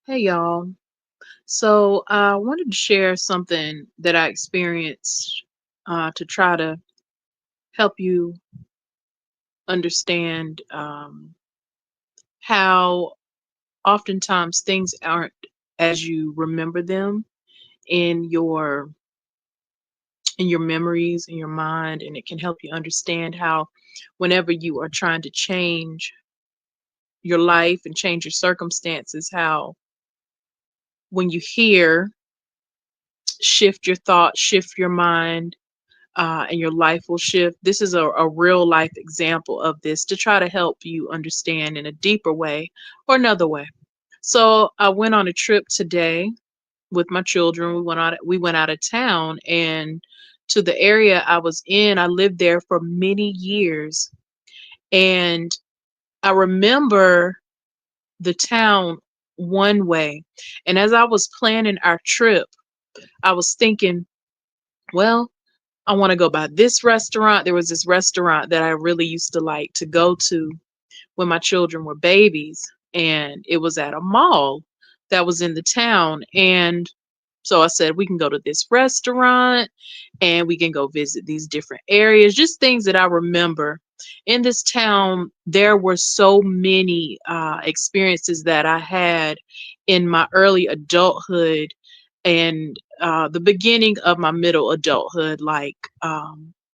Hey y'all. So I wanted to share something that I experienced to try to help you understand how oftentimes things aren't as you remember them in your memories in your mind, and it can help you understand how whenever you are trying to change your life and change your circumstances, how when you hear shift your thoughts, shift your mind, and your life will shift. This is a real life example of this to try to help you understand in a deeper way or another way. So I went on a trip today with my children. We went out of town, and to the area I was in, I lived there for many years. And I remember the town one way. And as I was planning our trip, I was thinking, well, I want to go by this restaurant. There was this restaurant that I really used to like to go to when my children were babies, and it was at a mall that was in the town. And so I said, we can go to this restaurant and we can go visit these different areas, just things that I remember. In this town, there were so many experiences that I had in my early adulthood and the beginning of my middle adulthood, like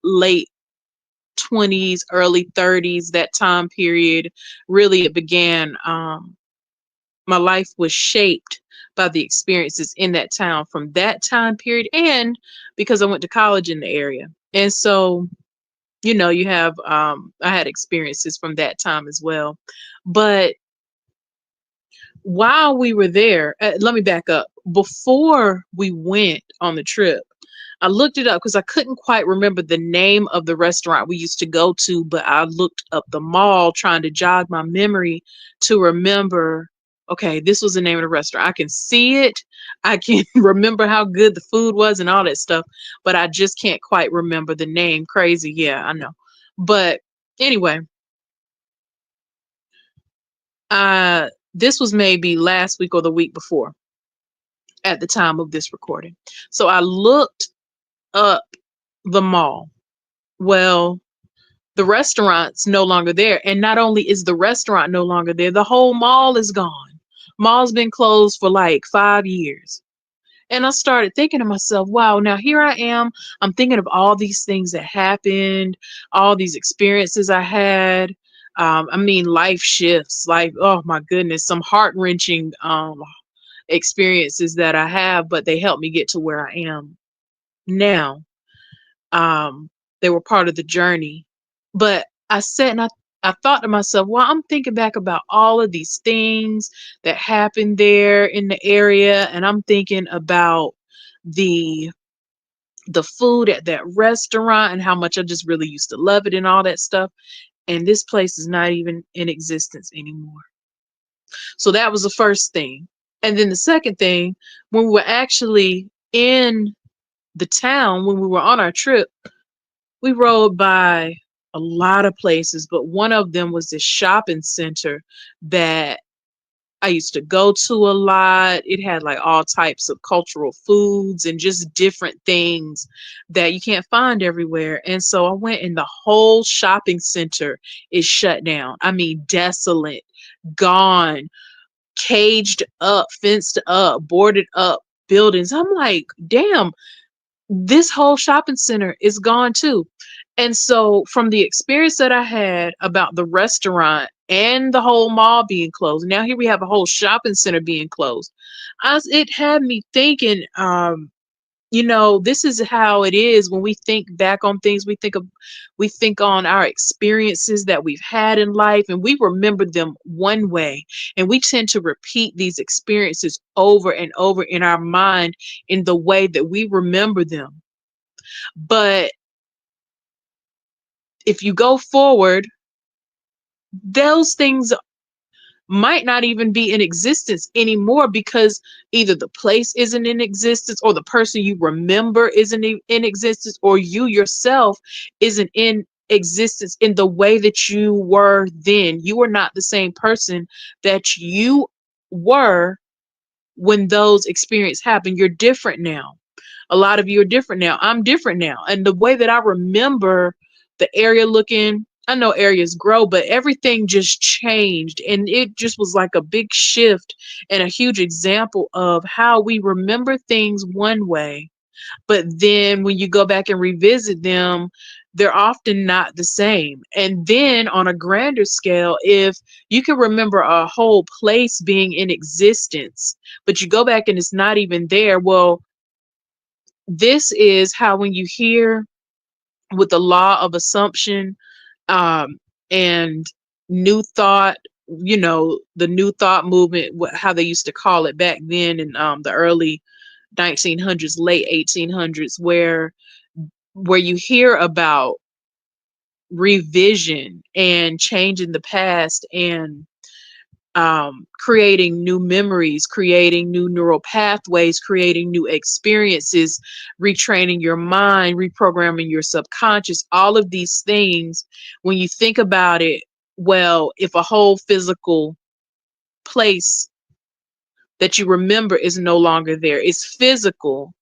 late 20s, early 30s, that time period. Really, it began. My life was shaped by the experiences in that town from that time period, and because I went to college in the area. And so, you have, I had experiences from that time as well. But while we were there, let me back up. Before we went on the trip, I looked it up because I couldn't quite remember the name of the restaurant we used to go to, but I looked up the mall trying to jog my memory to remember, okay, this was the name of the restaurant. I can see it. I can remember how good the food was and all that stuff, but I just can't quite remember the name. Crazy. Yeah, I know. But anyway, this was maybe last week or the week before at the time of this recording. So I looked up the mall. Well, the restaurant's no longer there. And not only is the restaurant no longer there, the whole mall is gone. Mall's been closed for like 5 years. And I started thinking to myself, wow, now here I am. I'm thinking of all these things that happened, all these experiences I had. I mean, life shifts, like, oh my goodness, some heart wrenching experiences that I have, but they helped me get to where I am now. Um, they were part of the journey. But I sat and I thought to myself, well, I'm thinking back about all of these things that happened there in the area, and I'm thinking about the the food at that restaurant and how much I just really used to love it and all that stuff. And this place is not even in existence anymore. So that was the first thing. And then the second thing, when we were actually in the town, when we were on our trip, we rode by a lot of places, but one of them was this shopping center that I used to go to a lot. It had like all types of cultural foods and just different things that you can't find everywhere. And so I went, and the whole shopping center is shut down. I mean, desolate, gone, caged up, fenced up, boarded up buildings. I'm like, damn, this whole shopping center is gone too. And so, from the experience that I had about the restaurant and the whole mall being closed, now here we have a whole shopping center being closed. It had me thinking, this is how it is when we think back on things. We think on our experiences that we've had in life, and we remember them one way, and we tend to repeat these experiences over and over in our mind in the way that we remember them. But if you go forward, those things might not even be in existence anymore, because either the place isn't in existence, or the person you remember isn't in existence, or you yourself isn't in existence in the way that you were then. You are not the same person that you were when those experiences happen. You're different now. A lot of you are different now. I'm different now. And the way that I remember the area looking, I know areas grow, but everything just changed. And it just was like a big shift and a huge example of how we remember things one way, but then when you go back and revisit them, they're often not the same. And then on a grander scale, if you can remember a whole place being in existence, but you go back and it's not even there, well, this is how when you hear with the law of assumption, um, and new thought, the new thought movement, how they used to call it back then in the early 1900s, late 1800s, where you hear about revision and changing the past and creating new memories, creating new neural pathways, creating new experiences, retraining your mind, reprogramming your subconscious, all of these things. When you think about it, well, if a whole physical place that you remember is no longer there, it's physical.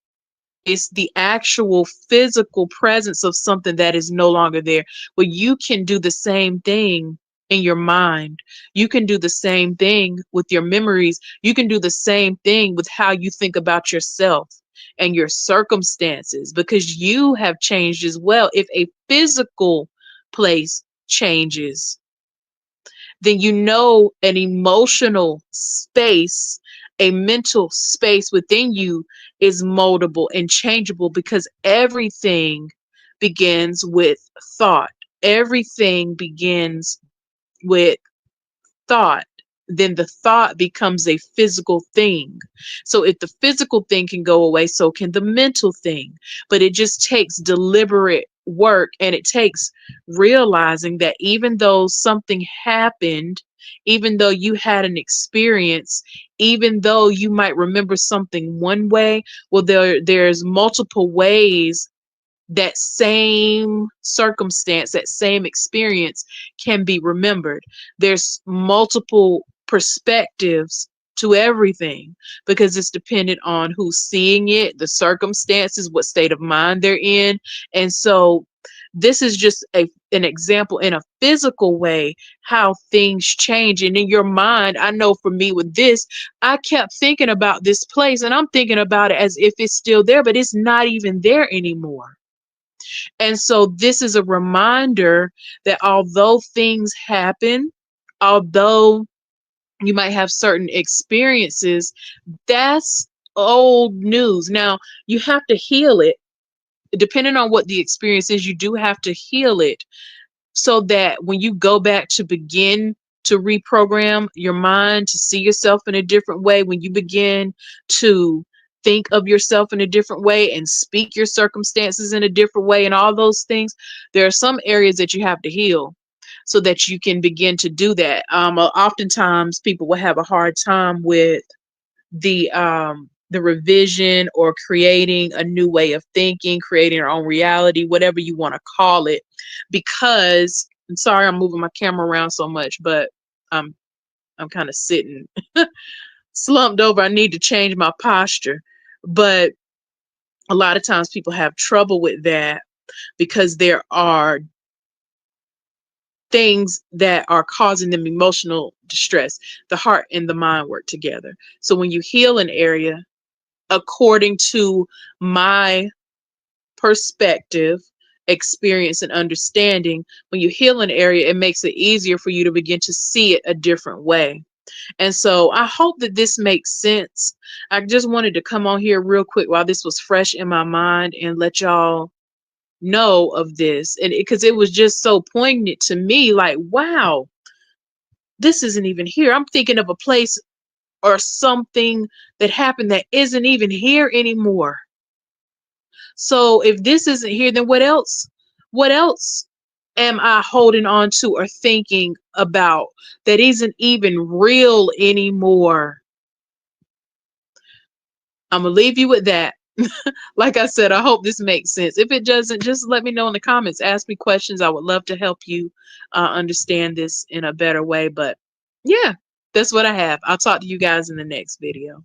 It's the actual physical presence of something that is no longer there. Well, you can do the same thing in your mind. You can do the same thing with your memories. You can do the same thing with how you think about yourself and your circumstances, because you have changed as well. If a physical place changes, then you know an emotional space, a mental space within you is moldable and changeable, because everything begins with thought. Everything begins with thought. Then the thought becomes a physical thing. So if the physical thing can go away, so can the mental thing. But it just takes deliberate work, and it takes realizing that even though something happened, even though you had an experience, even though you might remember something one way, well, there's multiple ways that same circumstance, that same experience can be remembered. There's multiple perspectives to everything, because it's dependent on who's seeing it, the circumstances, what state of mind they're in. And so this is just an example in a physical way how things change. And in your mind, I know for me with this, I kept thinking about this place and I'm thinking about it as if it's still there, but it's not even there anymore. And so this is a reminder that although things happen, although you might have certain experiences, that's old news. Now, you have to heal it. Depending on what the experience is, you do have to heal it, so that when you go back to begin to reprogram your mind to see yourself in a different way, when you begin to think of yourself in a different way and speak your circumstances in a different way and all those things, there are some areas that you have to heal so that you can begin to do that. Oftentimes people will have a hard time with the revision or creating a new way of thinking, creating our own reality, whatever you want to call it. Because I'm sorry I'm moving my camera around so much, but I'm I'm kind of sitting slumped over. I need to change my posture. But a lot of times people have trouble with that because there are things that are causing them emotional distress. The heart and the mind work together. So when you heal an area, according to my perspective, experience, and understanding, when you heal an area, it makes it easier for you to begin to see it a different way. And so I hope that this makes sense. I just wanted to come on here real quick while this was fresh in my mind and let y'all know of this. And because it was just so poignant to me, like, wow, this isn't even here. I'm thinking of a place or something that happened that isn't even here anymore. So if this isn't here, then what else? What else am I holding on to or thinking about that isn't even real anymore? I'm gonna leave you with that. Like I said, I hope this makes sense. If it doesn't, just let me know in the comments. Ask me questions. I would love to help you understand this in a better way. But yeah, that's what I have. I'll talk to you guys in the next video.